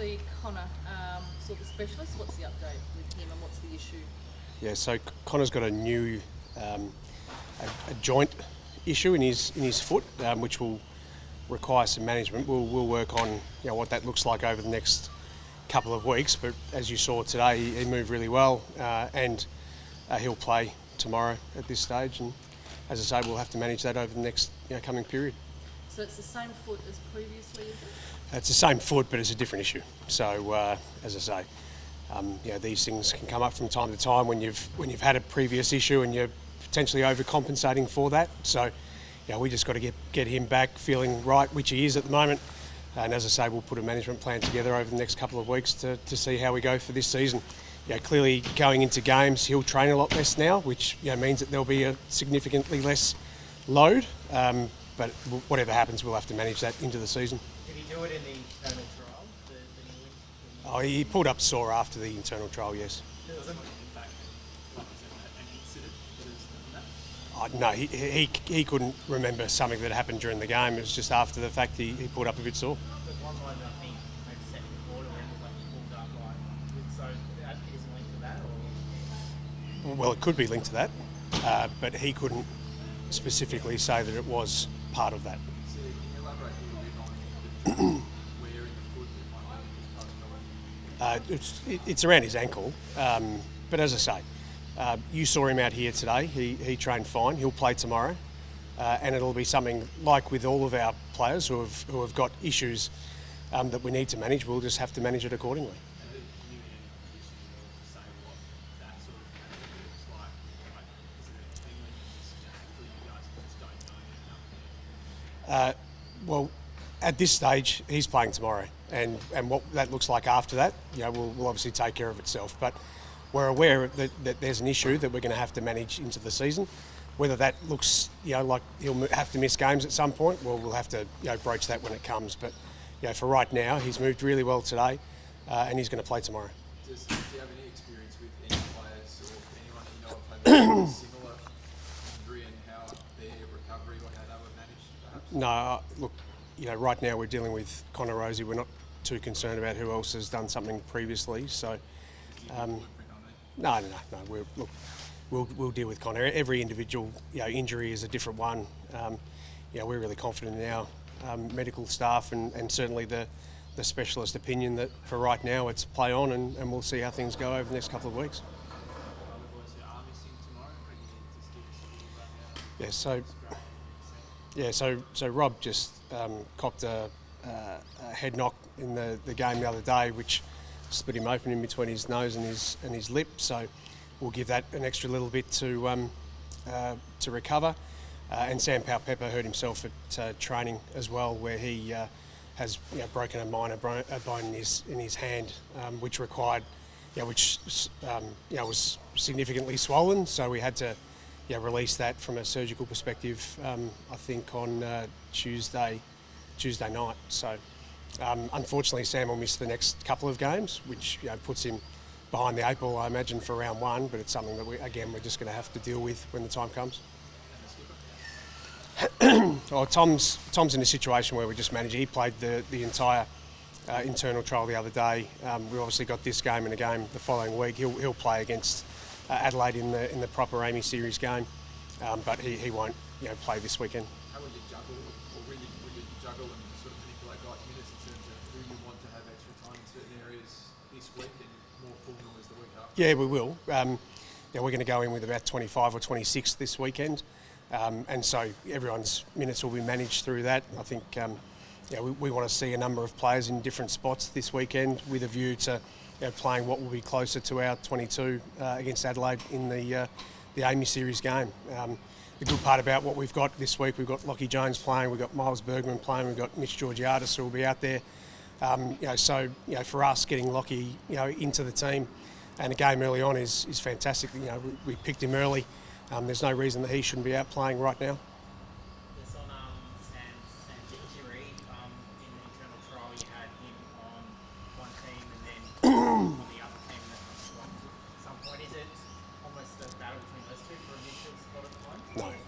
obviously Connor saw the specialist. What's the update with him and what's the issue? Yeah, so Connor's got a new a joint issue in his foot, which will require some management. We'll work on what that looks like over the next couple of weeks. But as you saw today, he moved really well, and he'll play tomorrow at this stage. And as I say, we'll have to manage that over the next coming period. So it's the same foot as previously, is it? It's the same foot, but it's a different issue. So as I say, these things can come up from time to time when you've had a previous issue and you're potentially overcompensating for that. So we just got to get him back feeling right, which he is at the moment. And as I say, we'll put a management plan together over the next couple of weeks to see how we go for this season. Clearly going into games, he'll train a lot less now, which means that there'll be a significantly less load. But whatever happens, we'll have to manage that into the season. Did he do it in the internal trial? The new He pulled up sore after the internal trial, yes. No, he couldn't remember something that happened during the game. It was just after the fact he pulled up a bit sore. There's one line that I think maybe second quarter when it was like pulled up like, so that isn't linked to that, or? Well, it could be linked to that, but he couldn't specifically say that it was part of that. So can you elaborate a little bit on where in the foot it might be this part of It's around his ankle, but as I say, you saw him out here today. He trained fine. He'll play tomorrow, and it'll be something like with all of our players who have got issues that we need to manage. We'll just have to manage it accordingly. Well, at this stage, he's playing tomorrow, and what that looks like after that, will obviously take care of itself. But we're aware that there's an issue that we're going to have to manage into the season. Whether that looks, like he'll have to miss games at some point, well, we'll have to, broach that when it comes. But, for right now, he's moved really well today, and he's going to play tomorrow. Do you have any experience with any players or anyone that you know have had a similar injury and how their recovery or how they were managed, perhaps? No, look, right now we're dealing with Connor Rosie. We're not too concerned about who else has done something previously. So, no. We'll deal with Connor. Every individual, injury is a different one. We're really confident in our medical staff and certainly the specialist opinion that for right now it's play on and we'll see how things go over the next couple of weeks. So Rob just copped a head knock in the game the other day, which split him open in between his nose and his lip. So we'll give that an extra little bit to recover. And Sam Powell-Pepper hurt himself at training as well, where he has broken a minor bone in his hand, which required, was significantly swollen. So we had to release that from a surgical perspective. I think on Tuesday night. So unfortunately, Sam will miss the next couple of games, which puts him behind the eight ball, I imagine, for round one. But it's something that we're just going to have to deal with when the time comes. Well, Tom's in a situation where we're just managing. He played the entire internal trial the other day. We obviously got this game and a game the following week. He'll play against Adelaide in the proper Amy series game, but he won't play this weekend. How will you juggle, or will you juggle and sort of manipulate guys' minutes in terms of who you want to have extra time in certain areas this week and more full noise the week after? Yeah, we will. We're going to go in with about 25 or 26 this weekend. And so everyone's minutes will be managed through that. I think we want to see a number of players in different spots this weekend with a view to playing what will be closer to our 22 against Adelaide in the Amy Series game. The good part about what we've got this week, we've got Lockie Jones playing, we've got Miles Bergman playing, we've got Mitch Georgiadis who will be out there. So for us, getting Lockie into the team and a game early on is fantastic. We picked him early. There's no reason that he shouldn't be out playing right now. Just on Sam's injury, in the internal trial you had him on one team and then on the other team at some point. Is it almost a battle between those two for a midfield spot at the moment?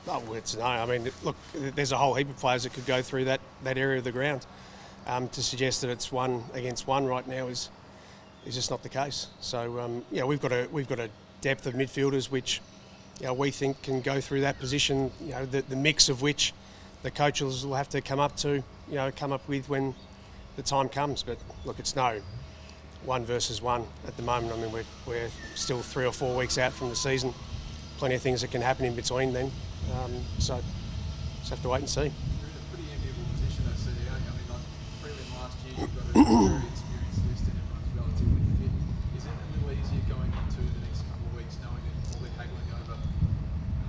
No. Oh, well, it's no. I mean, look, there's a whole heap of players that could go through that area of the ground. To suggest that it's 1 against 1 right now is just not the case. So we've got a depth of midfielders which we think can go through that position. The mix of which the coaches will have to come up with when the time comes. But look, it's no 1 versus 1 at the moment. I mean, we're still 3 or 4 weeks out from the season. Plenty of things that can happen in between then. So just have to wait and see. You're in a pretty enviable position at CDA. I mean, like prelim last year, you've got a very experienced list and everyone's relatively fit. Is it a little easier going into the next couple of weeks knowing that you're probably haggling over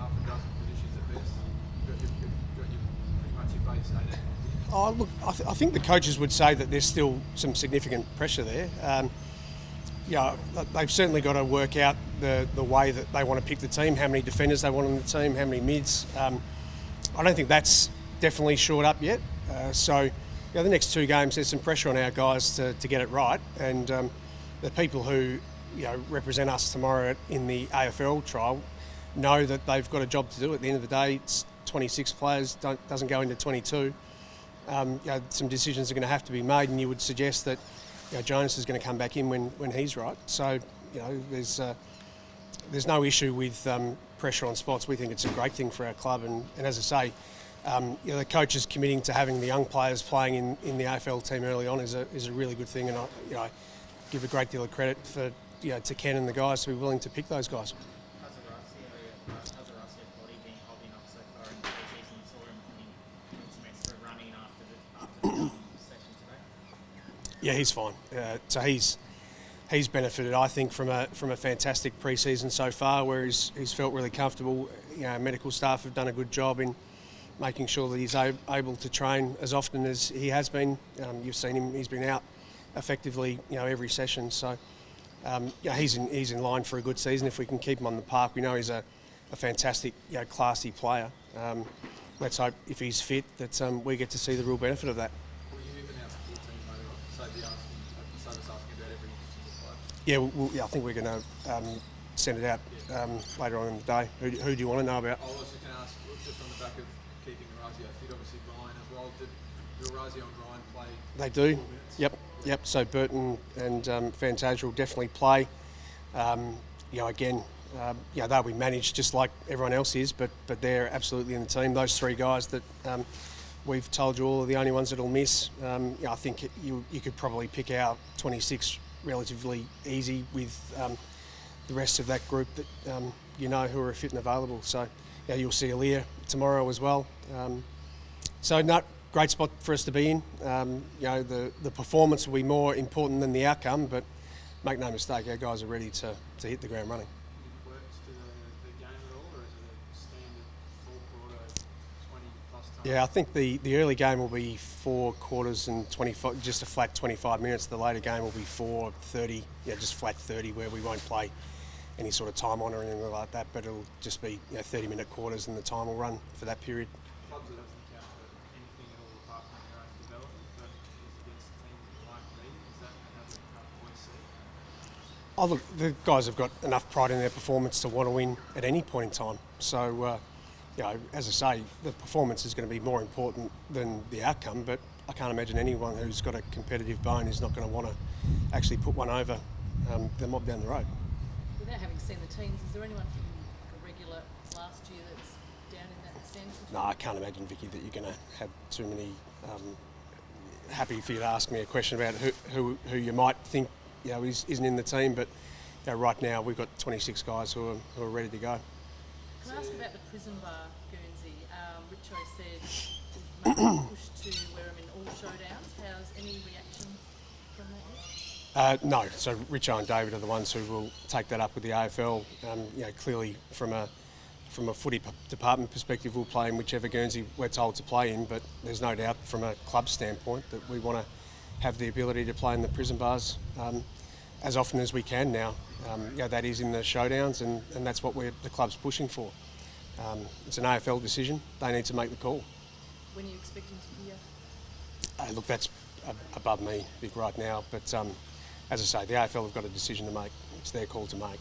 half a dozen positions at best? You've got your pretty much your base 18. Oh, look, I think the coaches would say that there's still some significant pressure there. They've certainly got to work out the way that they want to pick the team, how many defenders they want on the team, how many mids. I don't think that's definitely shored up yet. The next 2 games, there's some pressure on our guys to get it right. And the people who represent us tomorrow in the AFL trial know that they've got a job to do. At the end of the day, it's 26 players, doesn't go into 22. Some decisions are going to have to be made, and you would suggest that Jonas is going to come back in when he's right. So there's no issue with pressure on spots. We think it's a great thing for our club, and as I say, the coaches committing to having the young players playing in the AFL team early on is a really good thing, and I give a great deal of credit to Ken and the guys to be willing to pick those guys. How's Horacio body been holding up so far in the season? You saw him doing some extra running after the session today. Yeah, he's fine. So he's benefited, I think, from a fantastic pre-season so far, where he's felt really comfortable. Medical staff have done a good job in making sure that he's able to train as often as he has been. You've seen him; he's been out effectively, every session. So he's in line for a good season if we can keep him on the park. We know he's a fantastic, classy player. Let's hope if he's fit that we get to see the real benefit of that. Yeah, I think we're going to send it out later on in the day. Who do you want to know about? I was just going to ask, just on the back of keeping Horacio fit, obviously Ryan as well. Do Horacio and Ryan play? They do. Yep. So Burton and Fantasia will definitely play. They'll be managed just like everyone else is, but they're absolutely in the team. Those 3 guys that we've told you all are the only ones that'll miss. I think you could probably pick out 26 relatively easy with the rest of that group that who are fit and available. So you'll see Aaliyah tomorrow as well. Great spot for us to be in. The performance will be more important than the outcome, but make no mistake, our guys are ready to hit the ground running. Any quirks to the game at all, or is it a standard 4-quarter 20+ time? Yeah, I think the early game will be 4 quarters and 25, just a flat 25 minutes. The later game will be 4:30, just flat 30, where we won't play any sort of time on or anything like that, but it'll just be 30-minute quarters, and the time will run for that period. Clubs that doesn't count for anything at all apart from your own development, but is against teams like me. Is that how the boys see it? Oh, look, the guys have got enough pride in their performance to want to win at any point in time. So, as I say, the performance is going to be more important than the outcome, but I can't imagine anyone who's got a competitive bone is not going to want to actually put one over the mob down the road. Without having seen the teams, is there anyone from a regular last year that's down in that sense? No, I can't imagine, Vicky, that you're going to have too many. Happy for you to ask me a question about who you might think isn't in the team, but right now we've got 26 guys who are ready to go. Can I ask about the prison bar, Guernsey? Richo said he's maybe pushed to wear them in all showdowns. How's any reaction from that yet? No, so Richo and David are the ones who will take that up with the AFL. Clearly from a footy department perspective, we'll play in whichever Guernsey we're told to play in, but there's no doubt from a club standpoint that we want to have the ability to play in the prison bars as often as we can now. That is in the showdowns, and that's what the club's pushing for. It's an AFL decision. They need to make the call. When are you expecting to hear? Look, that's above me, Vic, right now. But as I say, the AFL have got a decision to make. It's their call to make. Have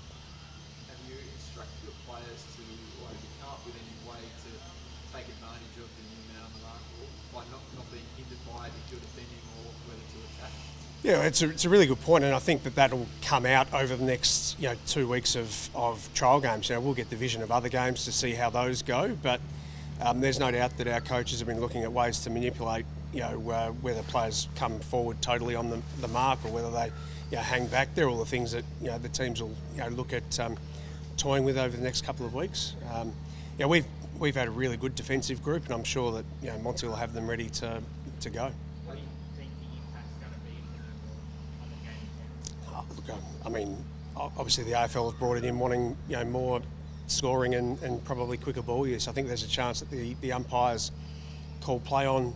you instructed your players to become up with any way to take advantage of the new man on the mark, or by not being hindered by it if you're defending or whether to attack? Yeah, it's a really good point, and I think that'll come out over the next 2 weeks of trial games. We'll get the vision of other games to see how those go, but there's no doubt that our coaches have been looking at ways to manipulate, whether players come forward totally on the mark or whether they hang back. They're all the things that the teams will look at toying with over the next couple of weeks. We've had a really good defensive group, and I'm sure that Monty will have them ready to go. What do you think the impact's going to be on the game? Look, I mean, obviously the AFL have brought it in wanting more scoring and probably quicker ball use. I think there's a chance that the umpires call play on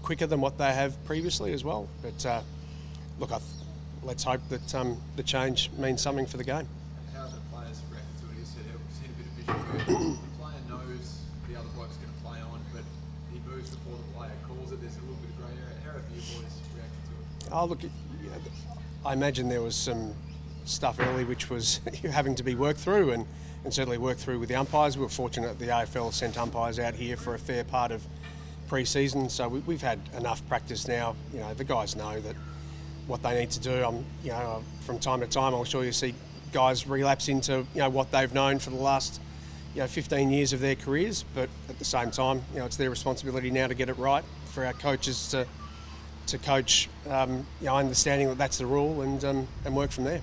quicker than what they have previously as well. But look, let's hope that the change means something for the game. And how have the players reacted to it? You said we've seen a bit of vision where the player knows the other bloke's going to play on, but he moves before the player calls it. There's a little bit of grey area. How have you boys reacted to it? Oh, look, I imagine there was some stuff early which was having to be worked through and certainly worked through with the umpires. We were fortunate the AFL sent umpires out here for a fair part of pre-season, so we've had enough practice now. The guys know that what they need to do. From time to time, I'm sure you see guys relapse into what they've known for the last 15 years of their careers, but at the same time, it's their responsibility now to get it right, for our coaches to coach, understanding that that's the rule and work from there.